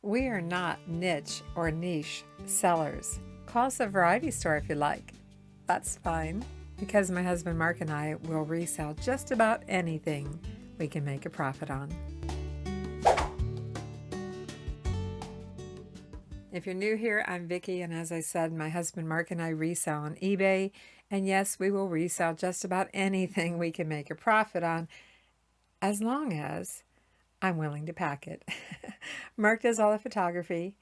We are not niche or niche sellers. Call us a variety store if you like. That's fine, because my husband Mark and I will resell just about anything we can make a profit on. If you're new here, I'm Vicki, and as I said, my husband Mark and I resell on eBay. And yes, we will resell just about anything we can make a profit on, as long as I'm willing to pack it. Mark does all the photography,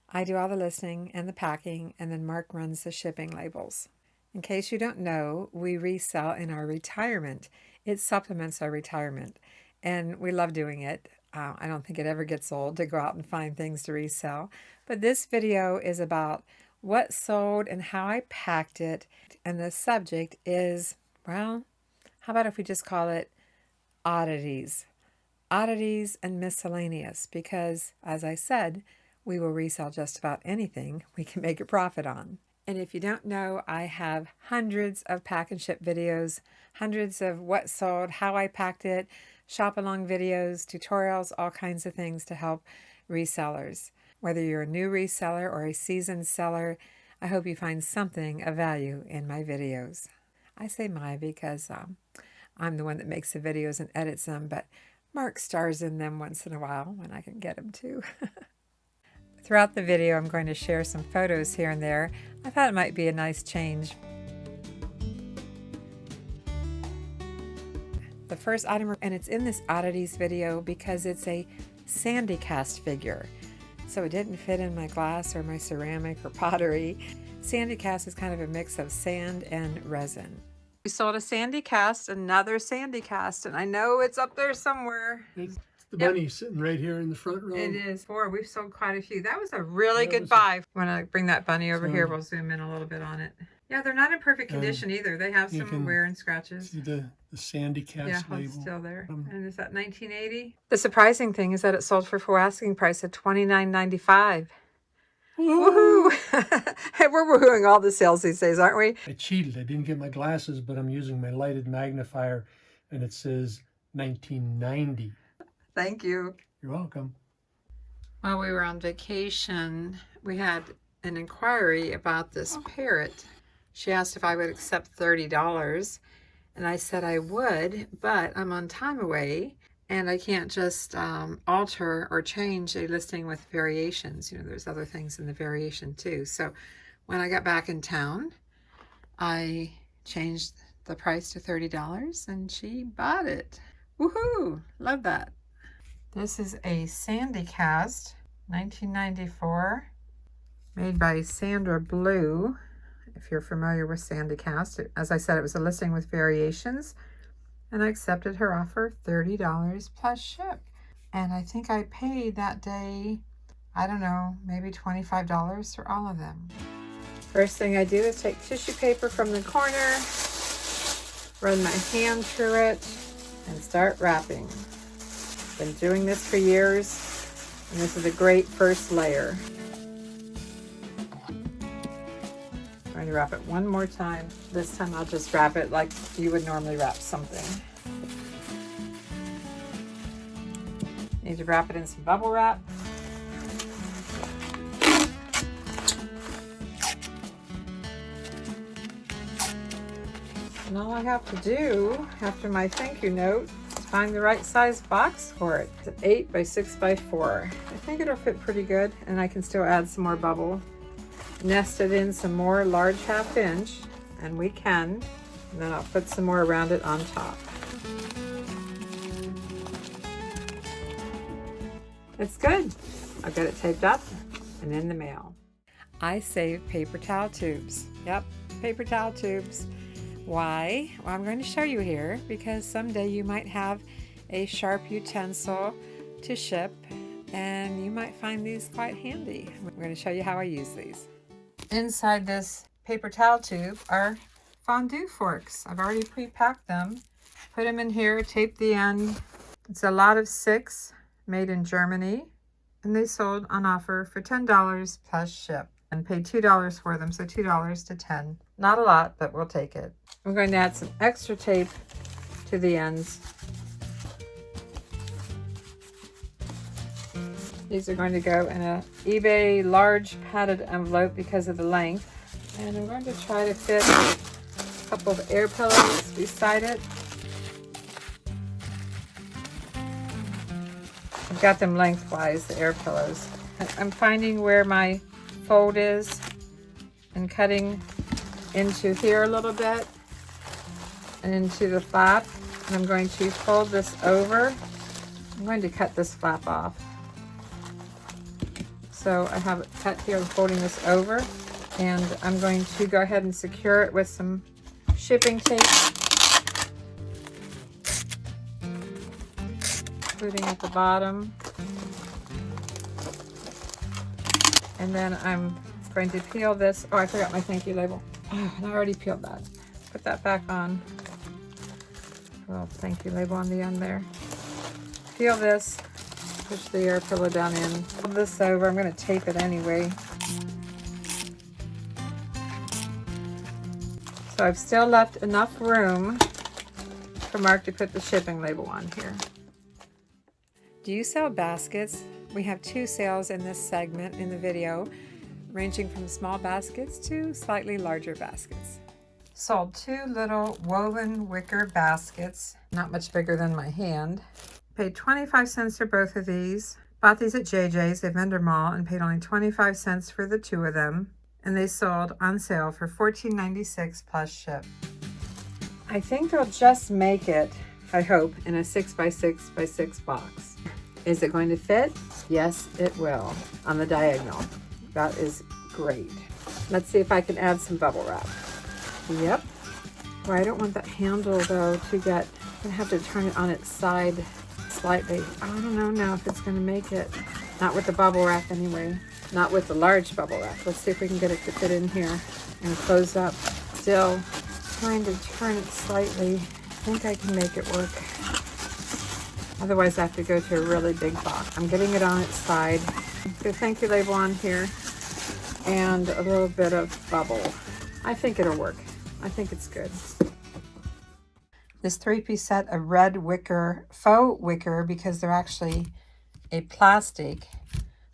I do all the listing and the packing, and then Mark runs the shipping labels. In case you don't know, we resell in our retirement. It supplements our retirement, and we love doing it. I don't think it ever gets old to go out and find things to resell. But this video is about what sold and how I packed it, and the subject is, well, how about if we just call it oddities? Oddities and miscellaneous, because as I said, we will resell just about anything we can make a profit on. And if you don't know, I have hundreds of pack and ship videos, hundreds of what sold, how I packed it, shop along videos, tutorials, all kinds of things to help resellers. Whether you're a new reseller or a seasoned seller, I hope you find something of value in my videos. I say my because I'm the one that makes the videos and edits them, but Mark stars in them once in a while when I can get him to. Throughout the video, I'm going to share some photos here and there. I thought it might be a nice change. The first item, and it's in this oddities video because it's a sandy cast figure. So it didn't fit in my glass or my ceramic or pottery. Sandy cast is kind of a mix of sand and resin. We sold a sandy cast, another sandy cast, and I know it's up there somewhere. It's the bunny sitting right here in the front row. It is. We've sold quite a few. That was a really good buy. When I bring that bunny over here, we'll zoom in a little bit on it. Yeah, they're not in perfect condition either. They have some wear and scratches. See the sandy cast label. It's still there. And is that 1980? The surprising thing is that it sold for full asking price at $29.95. Woohoo! We're woohooing all the sales these days, aren't we? I cheated. I didn't get my glasses, but I'm using my lighted magnifier, and it says 1990. Thank you. You're welcome. While we were on vacation, we had an inquiry about this parrot. She asked if I would accept $30, and I said I would, but I'm on time away, and I can't just alter or change a listing with variations. You know, there's other things in the variation too. So when I got back in town, I changed the price to $30, and she bought it. Woohoo! Love that. This is a sandy cast, 1994, made by Sandra Blue. If you're familiar with sandy cast, as I said, it was a listing with variations, and I accepted her offer, $30 plus ship. And I think I paid that day, I don't know, maybe $25 for all of them. First thing I do is take tissue paper from the corner, run my hand through it, and start wrapping. Been doing this for years, and this is a great first layer. I'm going to wrap it one more time. This time I'll just wrap it like you would normally wrap something. Need to wrap it in some bubble wrap. And all I have to do after my thank you note is find the right size box for it. It's an 8 by 6 by 4. I think it'll fit pretty good, and I can still add some more bubble. Nest it in some more large 1/2 inch, and we can, and then I'll put some more around it on top. It's good. I'll get it taped up and in the mail. I save paper towel tubes. Yep, paper towel tubes. Why? Well, I'm going to show you here because someday you might have a sharp utensil to ship, and you might find these quite handy. I'm going to show you how I use these. Inside this paper towel tube are fondue forks. I've already pre-packed them. Put them in here, tape the end. It's a lot of 6, made in Germany, and they sold on offer for $10 plus ship, and paid $2 for them, so $2 to $10. Not a lot, but we'll take it. I'm going to add some extra tape to the ends. These are going to go in a eBay large padded envelope because of the length. And I'm going to try to fit a couple of air pillows beside it. I've got them lengthwise, the air pillows. I'm finding where my fold is and cutting into here a little bit and into the flap. And I'm going to fold this over. I'm going to cut this flap off. So I have it cut here, I'm folding this over, and I'm going to go ahead and secure it with some shipping tape, including at the bottom. And then I'm going to peel this. Oh, I forgot my thank you label. Oh, and I already peeled that. Put that back on. Little thank you label on the end there. Peel this. Push the air pillow down in. Fold this over. I'm going to tape it anyway. So I've still left enough room for Mark to put the shipping label on here. Do you sell baskets? We have 2 sales in this segment in the video, ranging from small baskets to slightly larger baskets. Sold 2 little woven wicker baskets, not much bigger than my hand. Paid 25 cents for both of these. Bought these at JJ's, a vendor mall, and paid only 25 cents for the 2 of them. And they sold on sale for $14.96 plus ship. I think they'll just make it, I hope, in a 6x6x6 box. Is it going to fit? Yes, it will, on the diagonal. That is great. Let's see if I can add some bubble wrap. Yep. Well, I don't want that handle though to get, I'm gonna have to turn it on its side slightly. I don't know now if it's gonna make it. Not with the bubble wrap anyway. Not with the large bubble wrap. Let's see if we can get it to fit in here and close up. Still trying to turn it slightly. I think I can make it work. Otherwise I have to go to a really big box. I'm getting it on its side. The thank you label on here and a little bit of bubble. I think it'll work. I think it's good. This 3-piece set of red wicker, faux wicker, because they're actually a plastic.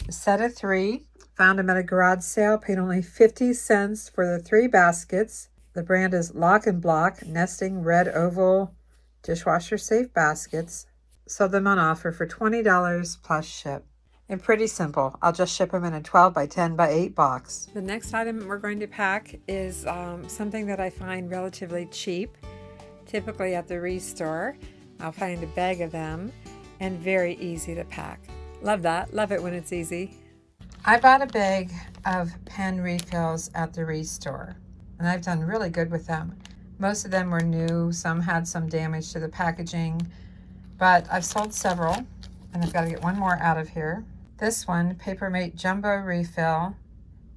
A set of 3. Found them at a garage sale. Paid only 50 cents for the 3 baskets. The brand is Lock and Block Nesting Red Oval Dishwasher Safe Baskets. Sold them on offer for $20 plus ship. And pretty simple. I'll just ship them in a 12 by 10 by 8 box. The next item we're going to pack is something that I find relatively cheap. Typically at the ReStore. I'll find a bag of them and very easy to pack. Love that. Love it when it's easy. I bought a bag of pen refills at the ReStore, and I've done really good with them. Most of them were new. Some had some damage to the packaging, but I've sold several, and I've got to get one more out of here. This one, Papermate Jumbo Refill,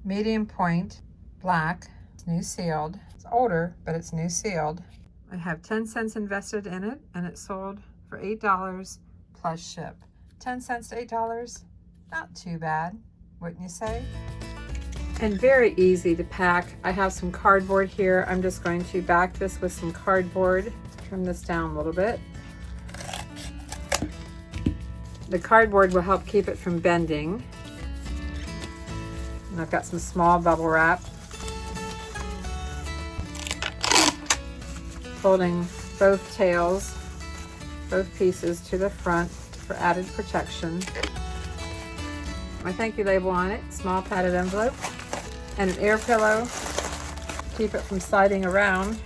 medium point, black, it's new sealed. It's older, but it's new sealed. I have 10 cents invested in it, and it sold for $8 plus ship. 10 cents to $8, not too bad, wouldn't you say? And very easy to pack. I have some cardboard here. I'm just going to back this with some cardboard. Trim this down a little bit. The cardboard will help keep it from bending. And I've got some small bubble wrap. Folding both tails, both pieces to the front for added protection. My thank you label on it, small padded envelope, and an air pillow. Keep it from sliding around.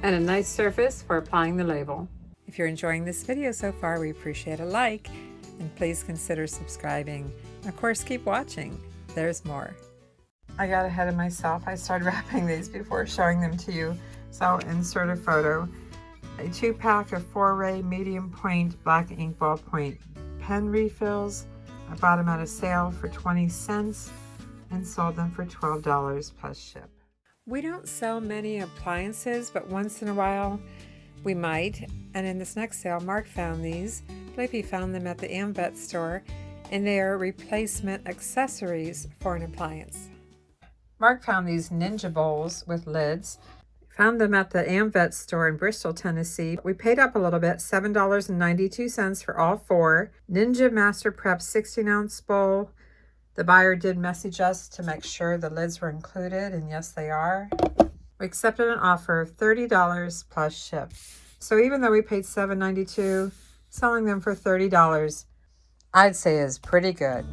And a nice surface for applying the label. If you're enjoying this video so far, we appreciate a like, and please consider subscribing. Of course, keep watching. There's more. I got ahead of myself. I started wrapping these before showing them to you, so I'll insert a photo. A 2-pack of 4-ray medium point black ink ballpoint pen refills. I bought them at a sale for 20 cents and sold them for $12 plus ship. We don't sell many appliances, but once in a while we might. And in this next sale, Mark found these. I believe he found them at the AMVET store, and they are replacement accessories for an appliance. Mark found these Ninja bowls with lids. Found them at the AmVet store in Bristol, Tennessee. We paid up a little bit, $7.92 for all 4. Ninja Master Prep 16-ounce bowl. The buyer did message us to make sure the lids were included, and yes, they are. We accepted an offer of $30 plus ship. So even though we paid $7.92, selling them for $30, I'd say is pretty good.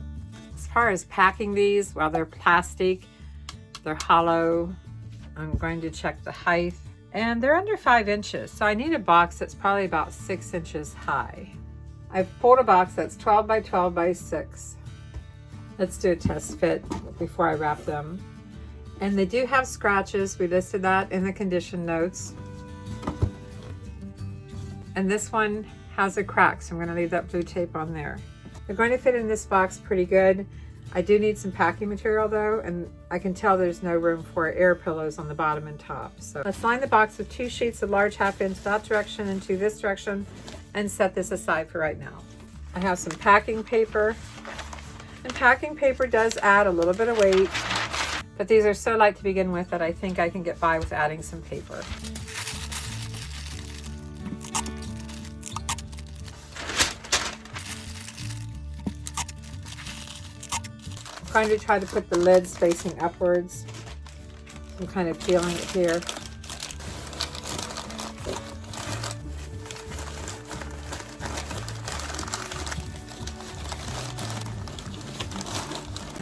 As far as packing these, well, they're plastic, they're hollow. I'm going to check the height, and they're under 5 inches. So I need a box that's probably about 6 inches high. I've pulled a box that's 12 by 12 by 6. Let's do a test fit before I wrap them. And they do have scratches. We listed that in the condition notes. And this one has a crack, so I'm going to leave that blue tape on there. They're going to fit in this box pretty good. I do need some packing material though, and I can tell there's no room for air pillows on the bottom and top. So let's line the box with 2 sheets of large half-inch that direction and 2 this direction, and set this aside for right now. I have some packing paper, and packing paper does add a little bit of weight, but these are so light to begin with that I think I can get by with adding some paper. I'm going to try to put the lids facing upwards. I'm kind of feeling it here.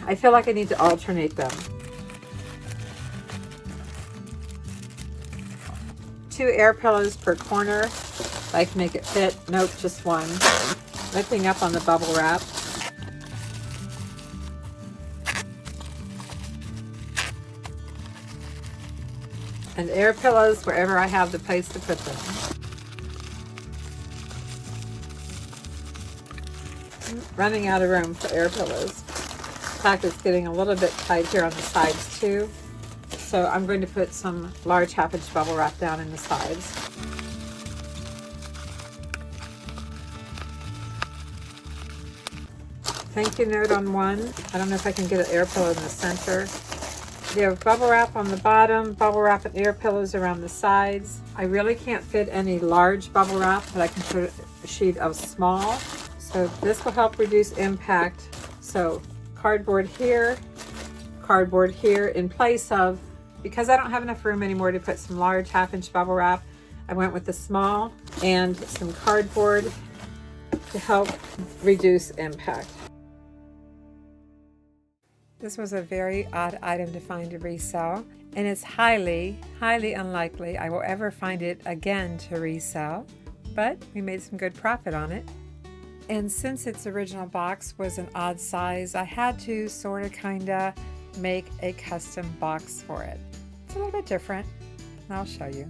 I feel like I need to alternate them. 2 air pillows per corner. I can make it fit. Nope, just 1. Lifting up on the bubble wrap. And air pillows wherever I have the place to put them. Running out of room for air pillows. In fact, it's getting a little bit tight here on the sides too. So I'm going to put some large half-inch bubble wrap down in the sides. Thank you note on 1. I don't know if I can get an air pillow in the center. You have bubble wrap on the bottom, bubble wrap and air pillows around the sides. I really can't fit any large bubble wrap, but I can put a sheet of small. So this will help reduce impact. So cardboard here in place of, because I don't have enough room anymore to put some large half-inch bubble wrap, I went with the small and some cardboard to help reduce impact. This was a very odd item to find to resell, and it's highly, highly unlikely I will ever find it again to resell, but we made some good profit on it. And since its original box was an odd size, I had to sort of kinda make a custom box for it. It's a little bit different, and I'll show you.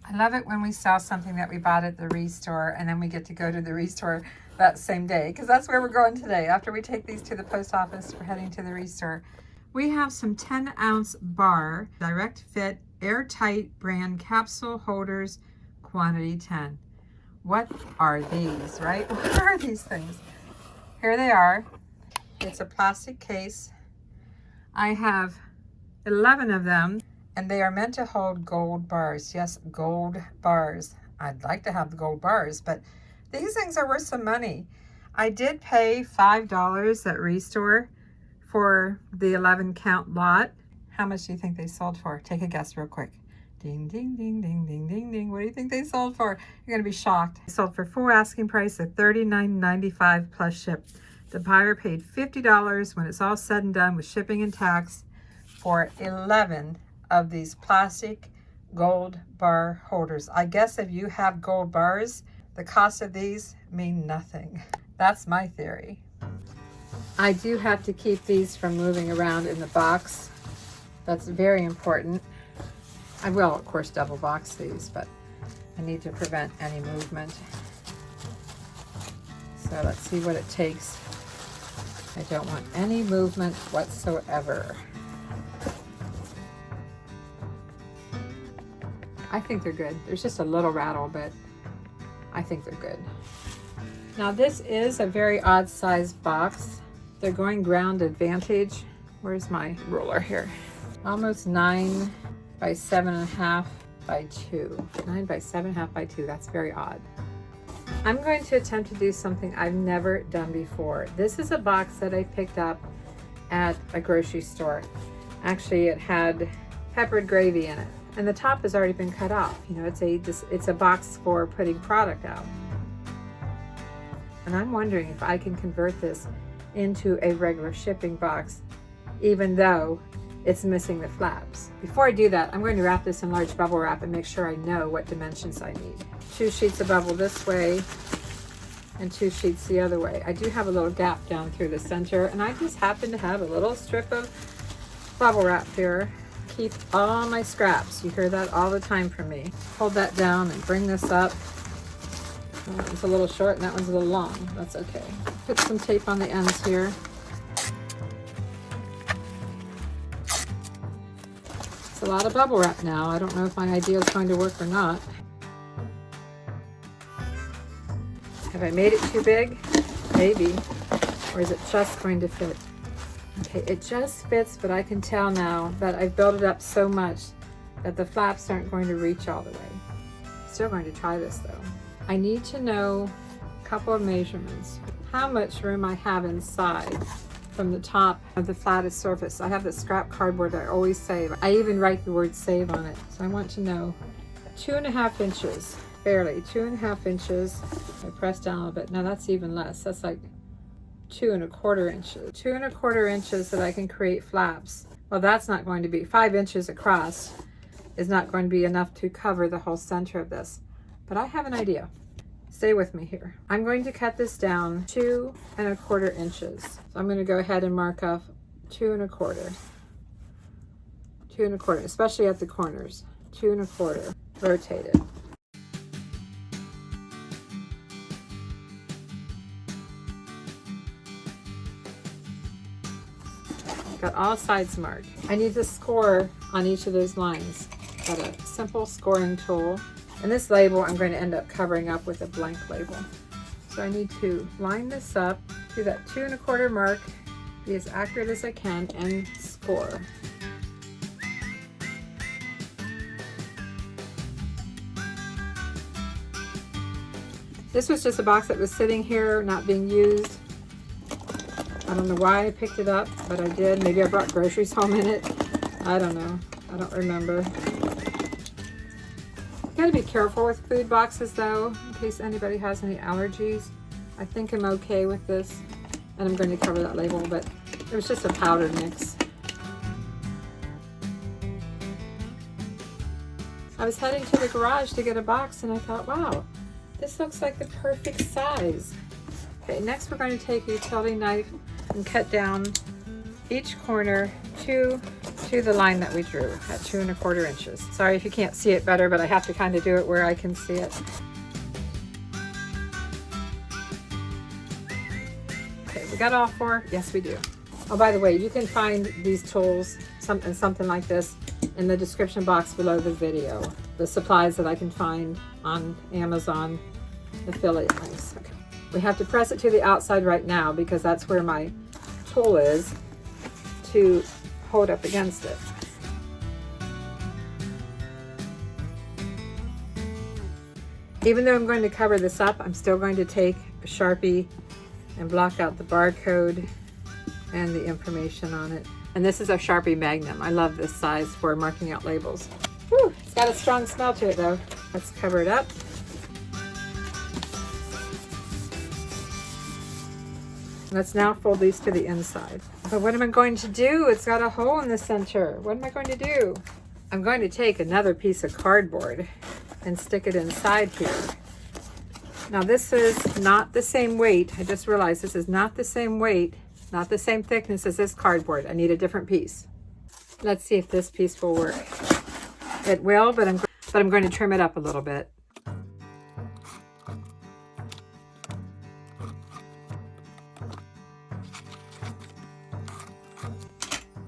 I love it when we sell something that we bought at the ReStore and then we get to go to the ReStore that same day, because that's where we're going today. After we take these to the post office, we're heading to the ReStore. We have some 10-ounce bar, direct fit, airtight brand capsule holders, quantity 10. What are these, right? What are these things? Here they are. It's a plastic case. I have 11 of them, and they are meant to hold gold bars. Yes, gold bars. I'd like to have the gold bars, but these things are worth some money. I did pay $5 at ReStore for the 11 count lot. How much do you think they sold for? Take a guess real quick. Ding, ding, ding, ding, ding, ding, ding. What do you think they sold for? You're gonna be shocked. They sold for full asking price of $39.95 plus ship. The buyer paid $50 when it's all said and done with shipping and tax for 11 of these plastic gold bar holders. I guess if you have gold bars, the cost of these mean nothing. That's my theory. I do have to keep these from moving around in the box. That's very important. I will, of course, double box these, but I need to prevent any movement. So let's see what it takes. I don't want any movement whatsoever. I think they're good. There's just a little rattle, but I think they're good. Now this is a very odd sized box. They're going ground advantage. Where's my ruler here? Almost 9 by 7.5 by 2. 9 by 7.5 by 2. That's very odd. I'm going to attempt to do something I've never done before. This is a box that I picked up at a grocery store. Actually, it had peppered gravy in it, and the top has already been cut off. You know, it's a box for putting product out. And I'm wondering if I can convert this into a regular shipping box, even though it's missing the flaps. Before I do that, I'm going to wrap this in large bubble wrap and make sure I know what dimensions I need. 2 sheets of bubble this way and 2 sheets the other way. I do have a little gap down through the center, and I just happen to have a little strip of bubble wrap here. Keep all my scraps. You hear that all the time from me. Hold that down and bring this up. That one's a little short and that one's a little long. That's okay. Put some tape on the ends here. It's a lot of bubble wrap now. I don't know if my idea is going to work or not. Have I made it too big? Maybe. Or is it just going to fit? Okay, it just fits, but I can tell now that I've built it up so much that the flaps aren't going to reach all the way. Still going to try this though. I need to know a couple of measurements. How much room I have inside from the top of the flattest surface. I have the scrap cardboard I always save. I even write the word save on it. So I want to know 2.5 inches, barely 2.5 inches. I press down a little bit. Now that's even less. That's like 2.25 inches. 2.25 inches that I can create flaps. Well, that's not going to be 5 inches across is not going to be enough to cover the whole center of this. But I have an idea. Stay with me here. I'm going to cut this down 2.25 inches. So I'm going to go ahead and mark off 2.25. 2.25, especially at the corners. 2.25, rotated. Got all sides marked. I need to score on each of those lines. Got a simple scoring tool. And this label I'm going to end up covering up with a blank label. So I need to line this up to that 2.25 mark, be as accurate as I can, and score. This was just a box that was sitting here, not being used. I don't know why I picked it up, but I did. Maybe I brought groceries home in it. I don't know. I don't remember. You gotta be careful with food boxes though, in case anybody has any allergies. I think I'm okay with this, and I'm going to cover that label, but it was just a powder mix. I was heading to the garage to get a box, and I thought, wow, this looks like the perfect size. Okay, next we're going to take a utility knife and cut down each corner to the line that we drew at 2.25 inches. Sorry if you can't see it better, but I have to kind of do it where I can see it. Okay, we got all 4? Yes, we do. Oh, by the way, you can find these tools, something like this, in the description box below the video. The supplies that I can find on Amazon affiliate links. Okay. We have to press it to the outside right now because that's where my tool is to hold up against it. Even though I'm going to cover this up, I'm still going to take a Sharpie and block out the barcode and the information on it. And this is a Sharpie Magnum. I love this size for marking out labels. Whew, it's got a strong smell to it though. Let's cover it up. Let's now fold these to the inside. But what am I going to do? It's got a hole in the center. What am I going to do? I'm going to take another piece of cardboard and stick it inside here. Now this is not the same weight. I just realized this is not the same weight, not the same thickness as this cardboard. I need a different piece. Let's see if this piece will work. It will, but I'm going to trim it up a little bit.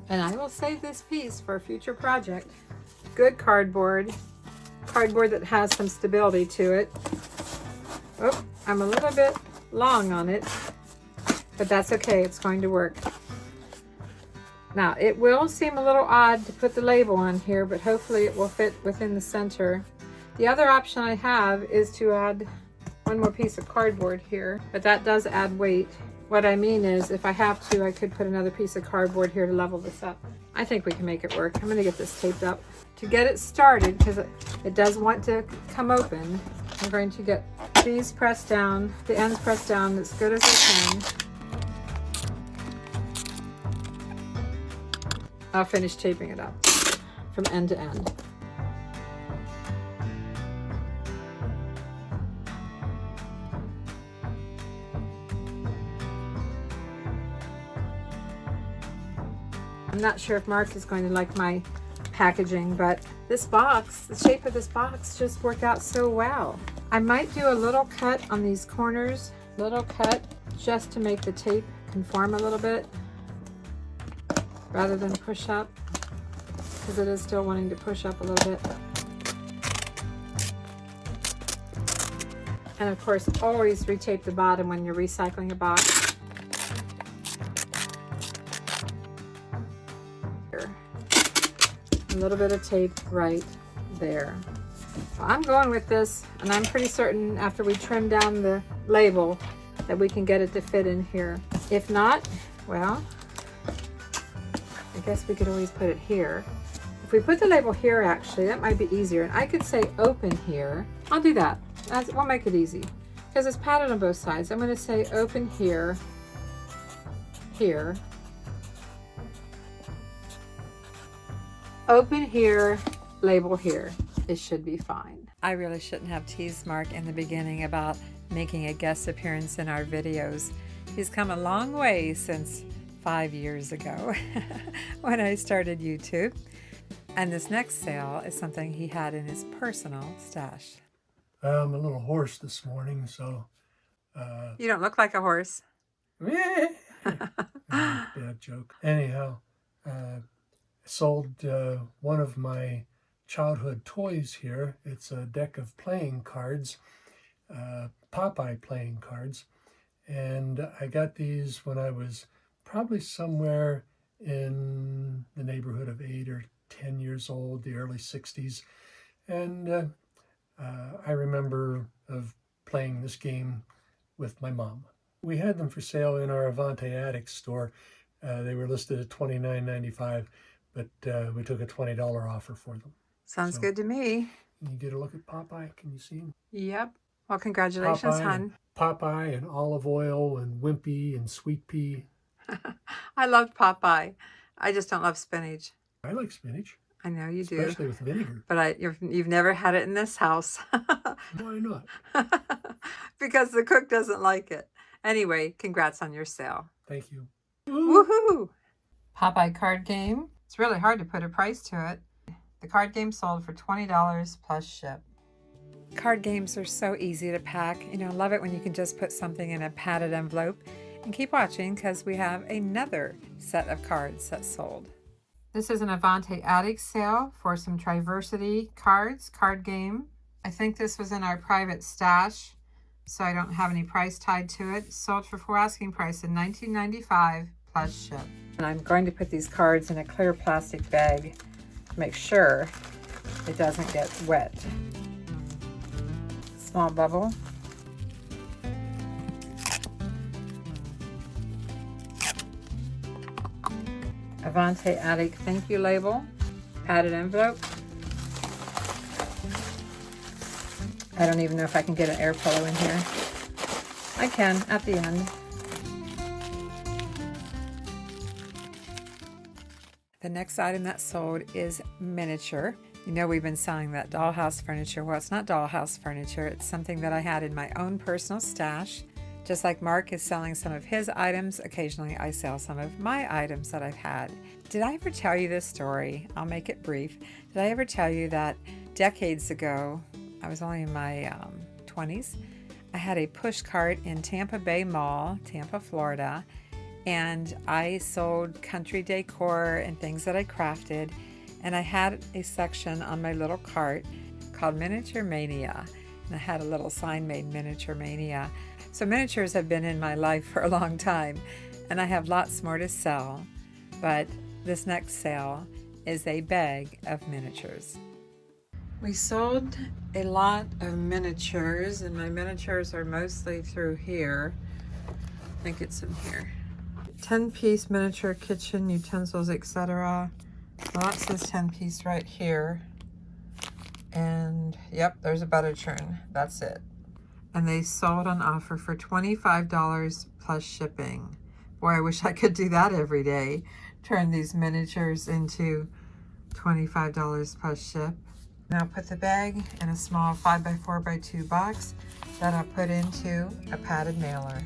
And I will save this piece for a future project. Good cardboard. Cardboard that has some stability to it. Oh, I'm a little bit long on it, but that's okay. It's going to work. Now, it will seem a little odd to put the label on here, but hopefully it will fit within the center. The other option I have is to add one more piece of cardboard here, but that does add weight. What I mean is, if I have to, I could put another piece of cardboard here to level this up. I think we can make it work. I'm gonna get this taped up. To get it started, because it does want to come open, I'm going to get these pressed down, the ends pressed down as good as I can. I'll finish taping it up from end to end. I'm not sure if Mark is going to like my packaging, but this box, the shape of this box just worked out so well. I might do a little cut on these corners, little cut just to make the tape conform a little bit rather than push up, because it is still wanting to push up a little bit. And of course, always retape the bottom when you're recycling a box. A little bit of tape right there. So I'm going with this, and I'm pretty certain after we trim down the label that we can get it to fit in here. If not, well, I guess we could always put it here. If we put the label here, actually, that might be easier. And I could say open here. I'll do that. We'll make it easy because it's padded on both sides. I'm going to say open here, here. Open here, label here. It should be fine. I really shouldn't have teased Mark in the beginning about making a guest appearance in our videos. He's come a long way since 5 years ago when I started YouTube. And this next sale is something he had in his personal stash. I'm a little hoarse this morning, so... You don't look like a horse. Bad joke. Anyhow, sold one of my childhood toys here. It's a deck of playing cards, Popeye playing cards. And I got these when I was probably somewhere in the neighborhood of 8 or 10 years old, the early 60s. And I remember of playing this game with my mom. We had them for sale in our Avante-Avenue store. They were listed at $29.95, but we took a $20 offer for them. Sounds good to me. Can you get a look at Popeye? Can you see him? Yep. Well, congratulations, hon. Popeye and Olive Oyl and Wimpy and Sweet Pea. I loved Popeye. I just don't love spinach. I like spinach. I know you do. Especially with vinegar. But you've never had it in this house. Why not? Because the cook doesn't like it. Anyway, congrats on your sale. Thank you. Woohoo! Popeye card game. It's really hard to put a price to it. The card game sold for $20 plus ship. Card games are so easy to pack. You know, love it when you can just put something in a padded envelope. And keep watching because we have another set of cards that sold. This is an Avante-Avenue sale for some Triversity cards, card game. I think this was in our private stash, so I don't have any price tied to it. Sold for full asking price of $19.95 plus ship. And I'm going to put these cards in a clear plastic bag to make sure it doesn't get wet. Small bubble. Avante-Avenue thank you label, padded envelope. I don't even know if I can get an air pillow in here. I can at the end. The next item that sold is miniature. You know we've been selling that dollhouse furniture. Well, it's not dollhouse furniture. It's something that I had in my own personal stash. Just like Mark is selling some of his items, occasionally I sell some of my items that I've had. Did I ever tell you this story? I'll make it brief. Did I ever tell you that decades ago, I was only in my 20s, I had a push cart in Tampa Bay Mall, Tampa, Florida, and I sold country decor and things that I crafted, and I had a section on my little cart called Miniature Mania, and I had a little sign made Miniature Mania. So miniatures have been in my life for a long time, and I have lots more to sell. But This next sale is a bag of miniatures. We sold a lot of miniatures, and my miniatures are mostly through here. I think it's in here. 10-piece miniature kitchen utensils, etc. Well, that says 10-piece right here. And yep, there's a butter churn. That's it. And they sold on offer for $25 plus shipping. Boy, I wish I could do that every day. Turn these miniatures into $25 plus ship. Now put the bag in a small 5x4x2 box that I'll put into a padded mailer.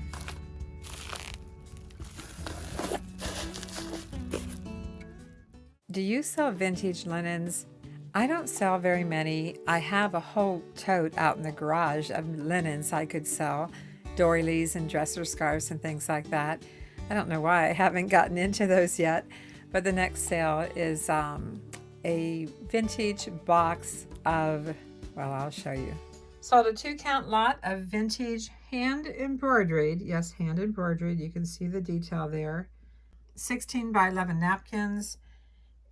Do you sell vintage linens? I don't sell very many. I have a whole tote out in the garage of linens I could sell, doilies and dresser scarves and things like that. I don't know why I haven't gotten into those yet, but the next sale is a vintage box of, well, I'll show you. Sold a 2-count lot of vintage hand embroidered, yes, hand embroidered, you can see the detail there, 16 by 11 napkins.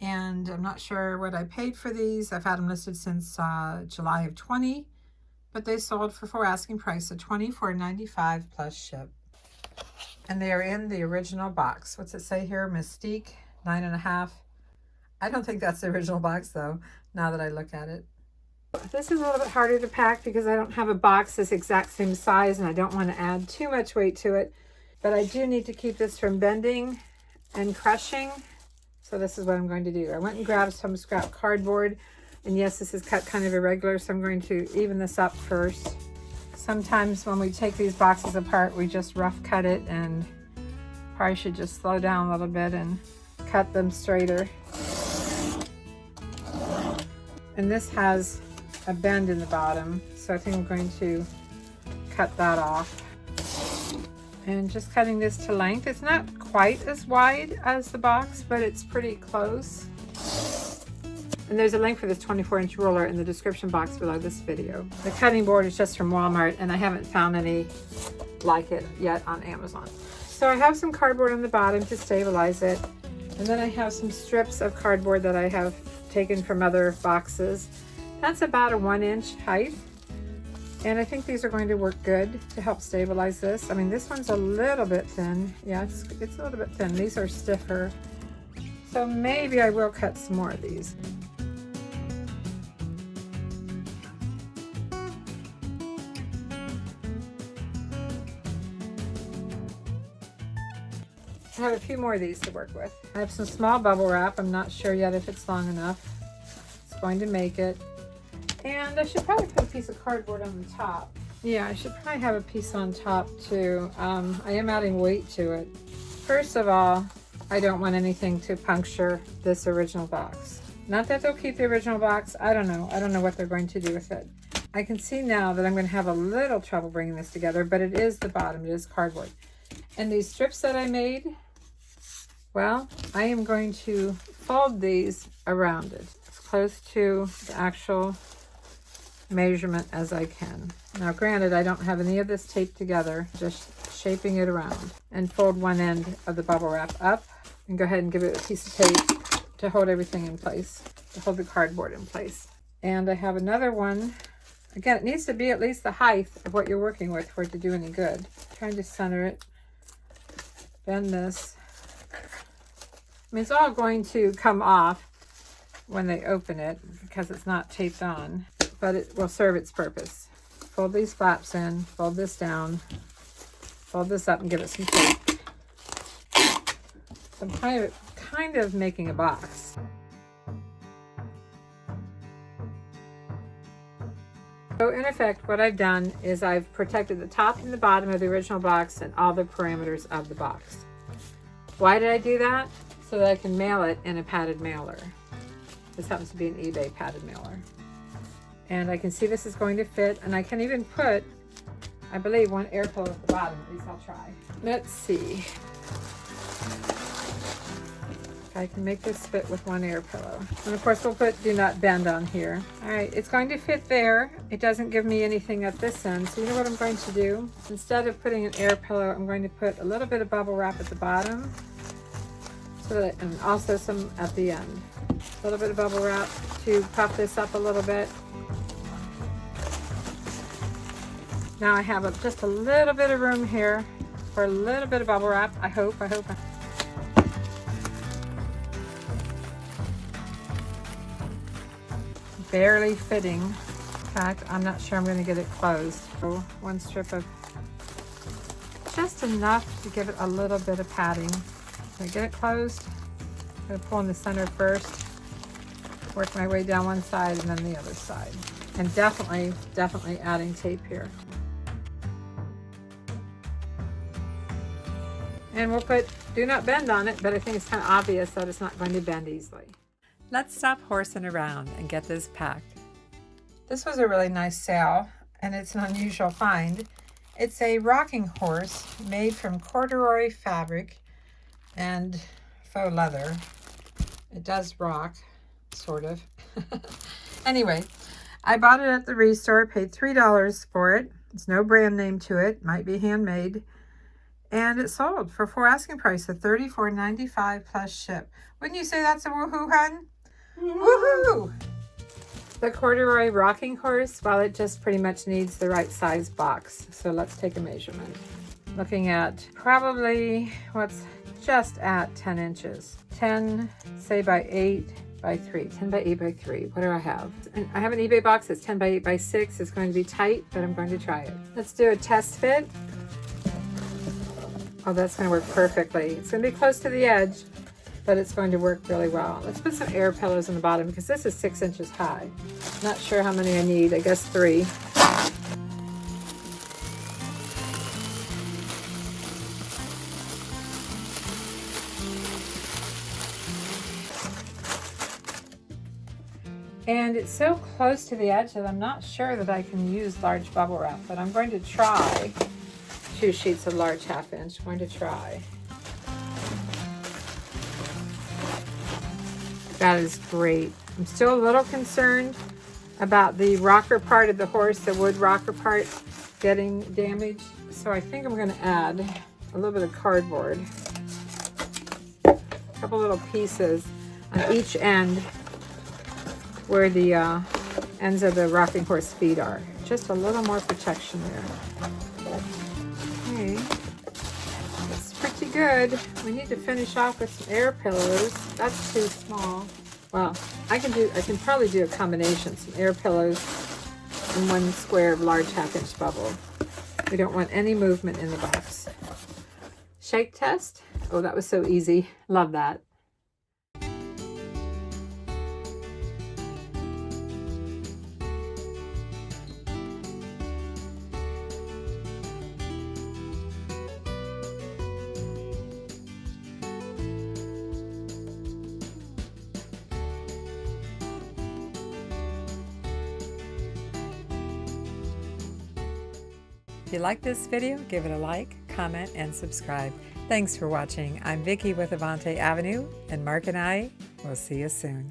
And I'm not sure what I paid for these. I've had them listed since July of 20, but they sold for asking price of $24.95 plus ship. And they are in the original box. What's it say here? Mystique, 9.5. I don't think that's the original box though, now that I look at it. This is a little bit harder to pack because I don't have a box this exact same size and I don't want to add too much weight to it. But I do need to keep this from bending and crushing. So this is what I'm going to do. I went and grabbed some scrap cardboard, and yes, this is cut kind of irregular, so I'm going to even this up first. Sometimes when we take these boxes apart, we just rough cut it, and probably should just slow down a little bit and cut them straighter. And this has a bend in the bottom, so I think I'm going to cut that off. And just cutting this to length. It's not quite as wide as the box, but it's pretty close. And there's a link for this 24-inch ruler in the description box below this video. The cutting board is just from Walmart, and I haven't found any like it yet on Amazon. So I have some cardboard on the bottom to stabilize it. And then I have some strips of cardboard that I have taken from other boxes. That's about a 1-inch height. And I think these are going to work good to help stabilize this. I mean, this one's a little bit thin. Yeah, it's a little bit thin. These are stiffer. So maybe I will cut some more of these. I have a few more of these to work with. I have some small bubble wrap. I'm not sure yet if it's long enough. It's going to make it. And I should probably put a piece of cardboard on the top. Yeah, I should probably have a piece on top too. I am adding weight to it. First of all, I don't want anything to puncture this original box. Not that they'll keep the original box. I don't know. I don't know what they're going to do with it. I can see now that I'm going to have a little trouble bringing this together, but it is the bottom. It is cardboard. And these strips that I made, well, I am going to fold these around it as close to the actual measurement as I can. Now granted, I don't have any of this taped together, just shaping it around, and fold one end of the bubble wrap up and go ahead and give it a piece of tape to hold everything in place, to hold the cardboard in place. And I have another one. Again, it needs to be at least the height of what you're working with for it to do any good. Trying to center it, bend this. I mean, it's all going to come off when they open it because it's not taped on, but it will serve its purpose. Fold these flaps in, fold this down, fold this up and give it some tape. So I'm kind of making a box. So in effect, what I've done is I've protected the top and the bottom of the original box and all the parameters of the box. Why did I do that? So that I can mail it in a padded mailer. This happens to be an eBay padded mailer. And I can see this is going to fit, and I can even put, I believe, one air pillow at the bottom. At least I'll try. Let's see. I can make this fit with one air pillow. And of course we'll put do not bend on here. All right, it's going to fit there. It doesn't give me anything at this end. So you know what I'm going to do? Instead of putting an air pillow, I'm going to put a little bit of bubble wrap at the bottom so that, and also some at the end. A little bit of bubble wrap to puff this up a little bit. Now I have just a little bit of room here for a little bit of bubble wrap. I hope. Barely fitting. In fact, I'm not sure I'm going to get it closed. So one strip of, just enough to give it a little bit of padding. So I get it closed. I'm going to pull in the center first, work my way down one side and then the other side. And definitely adding tape here. And we'll put do not bend on it, but I think it's kind of obvious that it's not going to bend easily. Let's stop horsing around and get this packed. This was a really nice sale, and it's an unusual find. It's a rocking horse made from corduroy fabric and faux leather. It does rock, sort of. Anyway, I bought it at the ReSeller, paid $3 for it. There's no brand name to it, might be handmade. And it sold for full asking price of $34.95 plus ship. Wouldn't you say that's a woohoo, hun? Woohoo! The corduroy rocking horse, well, it just pretty much needs the right size box. So let's take a measurement. Looking at probably what's just at 10 inches. 10, say by 8 by 3. 10 by 8 by 3. What do I have? And I have an eBay box that's 10 by 8 by 6. It's going to be tight, but I'm going to try it. Let's do a test fit. Oh, that's going to work perfectly. It's going to be close to the edge, but it's going to work really well. Let's put some air pillows on the bottom because this is 6 inches high. Not sure how many I need. I guess 3. And it's so close to the edge that I'm not sure that I can use large bubble wrap, but I'm going to try. 2 sheets of large 1/2 inch. I'm going to try. That is great. I'm still a little concerned about the rocker part of the horse, the wood rocker part, getting damaged. So I think I'm going to add a little bit of cardboard, a couple little pieces on each end where the ends of the rocking horse feet are. Just a little more protection there. Okay, that's pretty good. We need to finish off with some air pillows. That's too small. Well, I can probably do a combination, some air pillows and 1 square of large 1/2 inch bubble. We don't want any movement in the box. Shake test. Oh, that was so easy. Love that. If you like this video, give it a like, comment, and subscribe. Thanks for watching. I'm Vicki with Avante Avenue, and Mark and I will see you soon.